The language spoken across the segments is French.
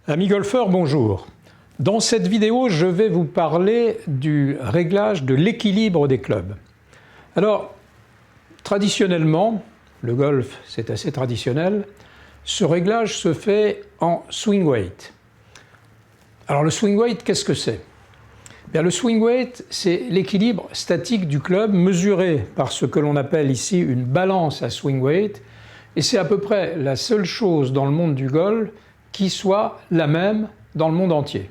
Amis golfeurs, bonjour. Dans cette vidéo, je vais vous parler du réglage de l'équilibre des clubs. Alors, traditionnellement, le golf c'est assez traditionnel, ce réglage se fait en swing weight. Alors le swing weight, qu'est-ce que c'est? Bien, le swing weight, c'est l'équilibre statique du club mesuré par ce que l'on appelle ici une balance à swing weight, et c'est à peu près la seule chose dans le monde du golf qui soit la même dans le monde entier.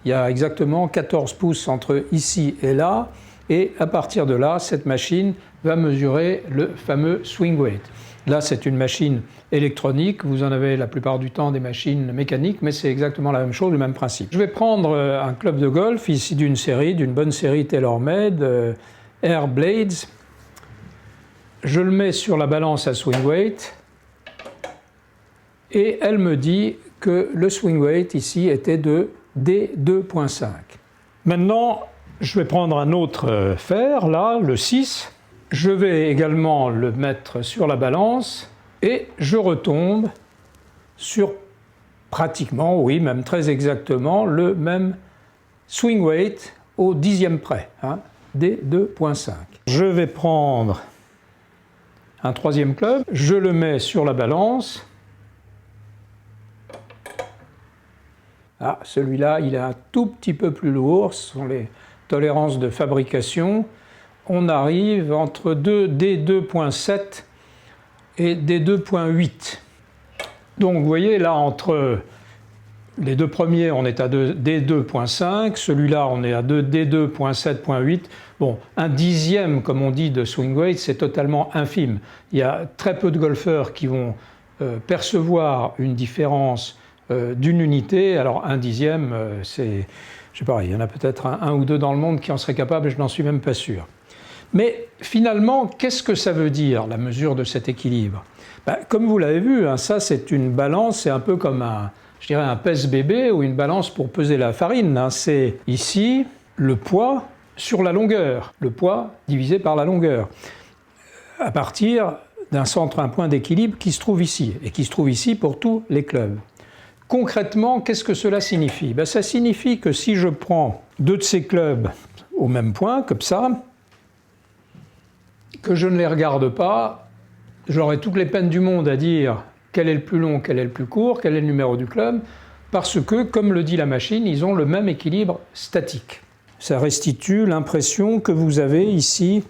Il y a exactement 14 pouces entre ici et là, et à partir de là, cette machine va mesurer le fameux swing weight. Là, c'est une machine électronique, vous en avez la plupart du temps des machines mécaniques, mais c'est exactement la même chose, le même principe. Je vais prendre un club de golf, ici d'une bonne série TaylorMade, Air Blades. Je le mets sur la balance à swing weight, et elle me dit que le swing weight ici était de D2.5. Maintenant, je vais prendre un autre fer, là, le 6. Je vais également le mettre sur la balance et je retombe sur pratiquement, oui, même très exactement, le même swing weight au dixième près, D2.5. Je vais prendre un troisième club, je le mets sur la balance. Ah, celui-là, il est un tout petit peu plus lourd, ce sont les tolérances de fabrication. On arrive entre D2.7 et D2.8. Donc vous voyez, là, entre les deux premiers, on est à D2.5, celui-là, on est à D2.7.8. Bon, un dixième, comme on dit, de swing weight, c'est totalement infime. Il y a très peu de golfeurs qui vont percevoir une différence d'une unité. Alors un dixième, c'est, je sais pas, il y en a peut-être un ou deux dans le monde qui en seraient capables, et je n'en suis même pas sûr. Mais finalement, qu'est-ce que ça veut dire, la mesure de cet équilibre? Comme vous l'avez vu, ça c'est une balance, c'est un peu comme je dirais un pèse-bébé ou une balance pour peser la farine. C'est ici le poids sur la longueur, le poids divisé par la longueur, à partir d'un centre, un point d'équilibre qui se trouve ici, et qui se trouve ici pour tous les clubs. Concrètement, qu'est-ce que cela signifie? Ça signifie que si je prends deux de ces clubs au même point, comme ça, que je ne les regarde pas, j'aurai toutes les peines du monde à dire quel est le plus long, quel est le plus court, quel est le numéro du club, parce que, comme le dit la machine, ils ont le même équilibre statique. Ça restitue l'impression que vous avez ici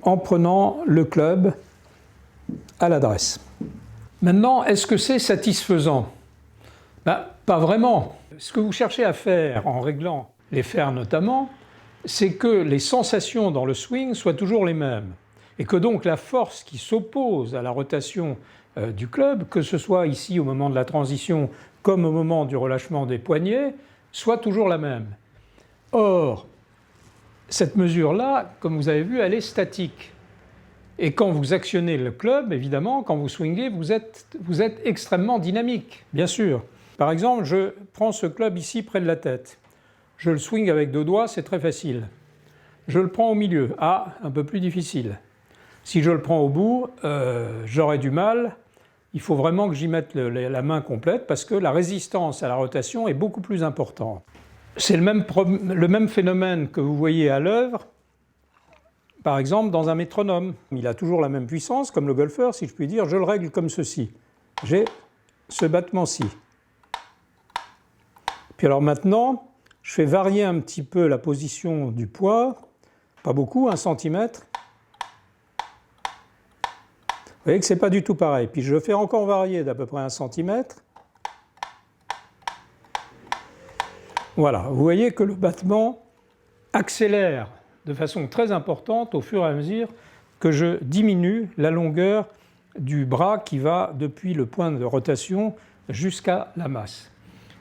en prenant le club à l'adresse. Maintenant, est-ce que c'est satisfaisant? Pas vraiment. Ce que vous cherchez à faire en réglant les fers notamment, c'est que les sensations dans le swing soient toujours les mêmes. Et que donc la force qui s'oppose à la rotation du club, que ce soit ici au moment de la transition comme au moment du relâchement des poignets, soit toujours la même. Or, cette mesure-là, comme vous avez vu, elle est statique. Et quand vous actionnez le club, évidemment, quand vous swingez, vous êtes extrêmement dynamique, bien sûr. Par exemple, je prends ce club ici près de la tête. Je le swing avec deux doigts, c'est très facile. Je le prends au milieu, un peu plus difficile. Si je le prends au bout, j'aurai du mal. Il faut vraiment que j'y mette la main complète parce que la résistance à la rotation est beaucoup plus importante. C'est le même phénomène que vous voyez à l'œuvre, par exemple dans un métronome. Il a toujours la même puissance, comme le golfeur, si je puis dire. Je le règle comme ceci. J'ai ce battement-ci. Puis alors maintenant, je fais varier un petit peu la position du poids, pas beaucoup, 1 cm. Vous voyez que ce n'est pas du tout pareil. Puis je le fais encore varier d'à peu près 1 cm. Voilà, vous voyez que le battement accélère de façon très importante au fur et à mesure que je diminue la longueur du bras qui va depuis le point de rotation jusqu'à la masse.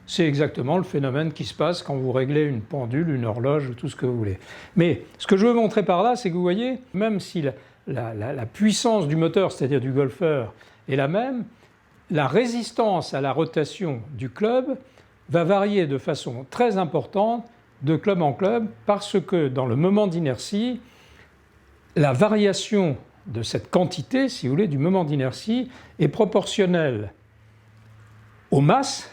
C'est exactement le phénomène qui se passe quand vous réglez une pendule, une horloge, tout ce que vous voulez. Mais ce que je veux montrer par là, c'est que vous voyez, même si la puissance du moteur, c'est-à-dire du golfeur, est la même, la résistance à la rotation du club va varier de façon très importante de club en club parce que dans le moment d'inertie, la variation de cette quantité, si vous voulez, du moment d'inertie est proportionnelle aux masses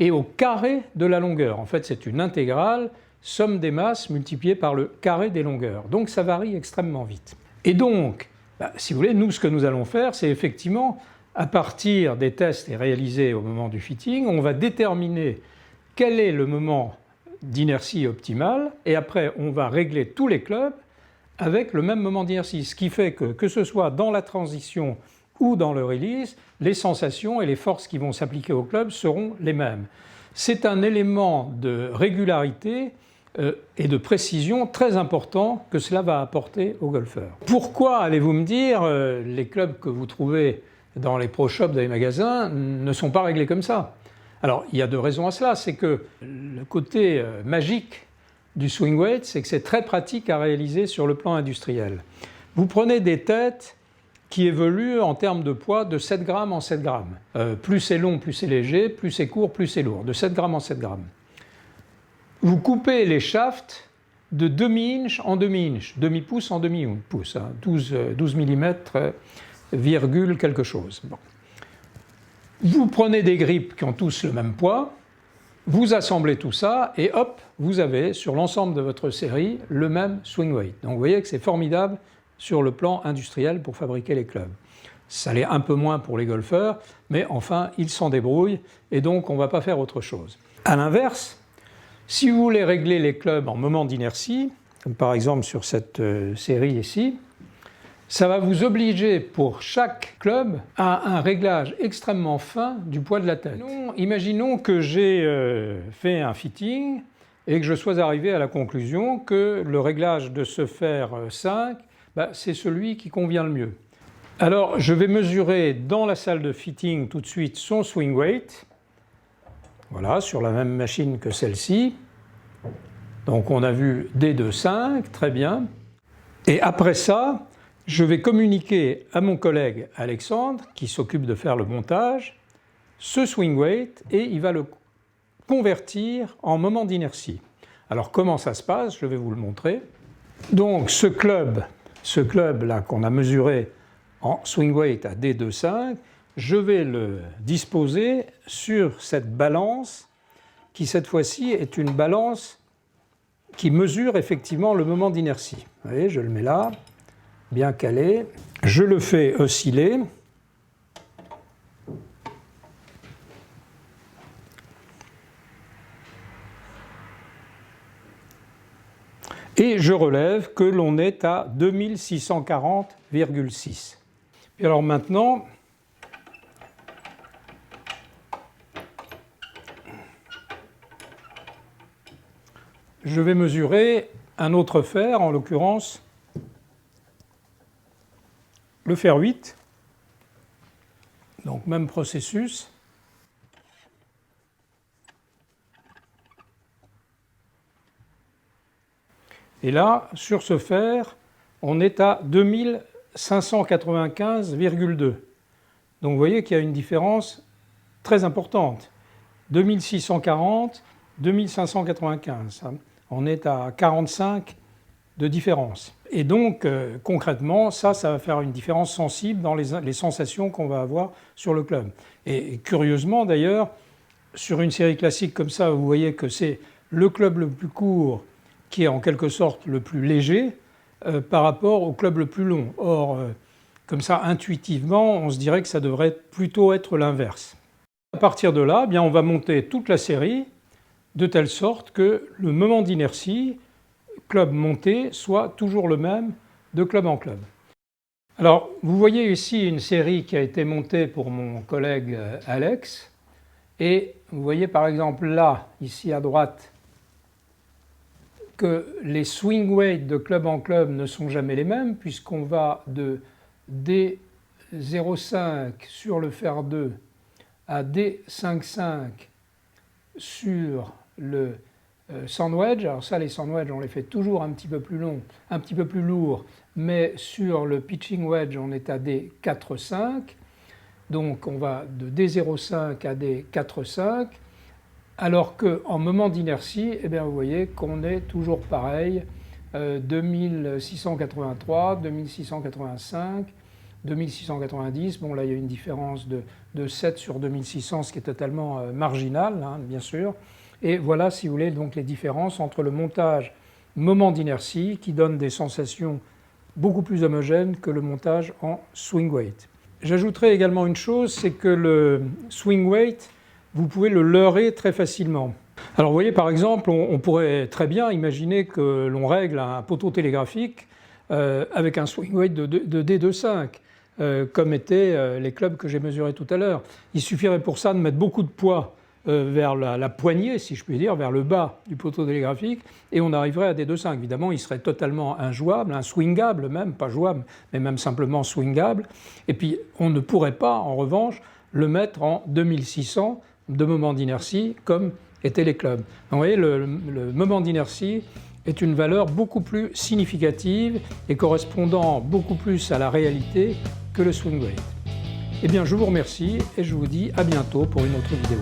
et au carré de la longueur. En fait, c'est une intégrale, somme des masses multipliée par le carré des longueurs. Donc ça varie extrêmement vite. Et donc, si vous voulez, nous, ce que nous allons faire, c'est effectivement, à partir des tests réalisés au moment du fitting, on va déterminer quel est le moment d'inertie optimal, et après, on va régler tous les clubs avec le même moment d'inertie. Ce qui fait que ce soit dans la transition ou dans le release, les sensations et les forces qui vont s'appliquer au club seront les mêmes. C'est un élément de régularité et de précision très important que cela va apporter aux golfeurs. Pourquoi, allez-vous me dire, les clubs que vous trouvez dans les pro shops, dans les magasins, ne sont pas réglés comme ça? Alors, il y a deux raisons à cela. C'est que le côté magique du swing weight, c'est que c'est très pratique à réaliser sur le plan industriel. Vous prenez des têtes qui évoluent en termes de poids de 7 grammes en 7 grammes. Plus c'est long, plus c'est léger, plus c'est court, plus c'est lourd, de 7 grammes en 7 grammes. Vous coupez les shafts de demi-inch en demi-inch, demi-pouce en demi-pouce, 12 mm, virgule quelque chose. Bon. Vous prenez des grippes qui ont tous le même poids, vous assemblez tout ça et hop, vous avez sur l'ensemble de votre série le même swing weight. Donc vous voyez que c'est formidable sur le plan industriel pour fabriquer les clubs. Ça l'est un peu moins pour les golfeurs, mais enfin, ils s'en débrouillent et donc on ne va pas faire autre chose. A l'inverse, si vous voulez régler les clubs en moment d'inertie, comme par exemple sur cette série ici, ça va vous obliger pour chaque club à un réglage extrêmement fin du poids de la tête. Imaginons que j'ai fait un fitting et que je sois arrivé à la conclusion que le réglage de ce fer 5, c'est celui qui convient le mieux. Alors je vais mesurer dans la salle de fitting tout de suite son swing weight, voilà, sur la même machine que celle-ci. Donc on a vu D2,5, très bien. Et après ça, je vais communiquer à mon collègue Alexandre, qui s'occupe de faire le montage, ce swing weight et il va le convertir en moment d'inertie. Alors comment ça se passe? Je vais vous le montrer. Donc ce club-là qu'on a mesuré en swing weight à D2,5, je vais le disposer sur cette balance qui cette fois-ci est une balance qui mesure effectivement le moment d'inertie. Vous voyez, je le mets là, bien calé. Je le fais osciller. Et je relève que l'on est à 2640,6. Et alors maintenant, je vais mesurer un autre fer, en l'occurrence le fer 8, donc même processus. Et là, sur ce fer, on est à 2595,2. Donc vous voyez qu'il y a une différence très importante. 2640, 2595. On est à 45 de différence. Et donc, concrètement, ça va faire une différence sensible dans les sensations qu'on va avoir sur le club. Et curieusement, d'ailleurs, sur une série classique comme ça, vous voyez que c'est le club le plus court qui est en quelque sorte le plus léger par rapport au club le plus long. Or, comme ça, intuitivement, on se dirait que ça devrait plutôt être l'inverse. À partir de là, on va monter toute la série de telle sorte que le moment d'inertie, club monté, soit toujours le même de club en club. Alors, vous voyez ici une série qui a été montée pour mon collègue Alex, et vous voyez par exemple là, ici à droite, que les swing weights de club en club ne sont jamais les mêmes, puisqu'on va de D0,5 sur le fer 2 à D5,5 sur le sand wedge. Alors ça, les sand wedge, on les fait toujours un petit peu plus long, un petit peu plus lourd, mais sur le pitching wedge, on est à D4,5. Donc on va de D0,5 à D4,5. Alors qu'en moment d'inertie, vous voyez qu'on est toujours pareil, 2683, 2685, 2690. Bon, là, il y a une différence de 7 sur 2600, ce qui est totalement marginal, hein, bien sûr. Et voilà, si vous voulez, donc les différences entre le montage moment d'inertie, qui donne des sensations beaucoup plus homogènes que le montage en swing weight. J'ajouterai également une chose, c'est que le swing weight, vous pouvez le leurrer très facilement. Alors vous voyez, par exemple, on pourrait très bien imaginer que l'on règle un poteau télégraphique avec un swing weight de D2,5, comme étaient les clubs que j'ai mesurés tout à l'heure. Il suffirait pour ça de mettre beaucoup de poids vers la poignée, si je puis dire, vers le bas du poteau télégraphique, et on arriverait à D2,5. Évidemment, il serait totalement injouable, inswingable même, pas jouable, mais même simplement swingable. Et puis, on ne pourrait pas, en revanche, le mettre en 2600 de moment d'inertie, comme étaient les clubs. Donc, vous voyez, le moment d'inertie est une valeur beaucoup plus significative et correspondant beaucoup plus à la réalité que le swing weight. Eh bien, je vous remercie et je vous dis à bientôt pour une autre vidéo.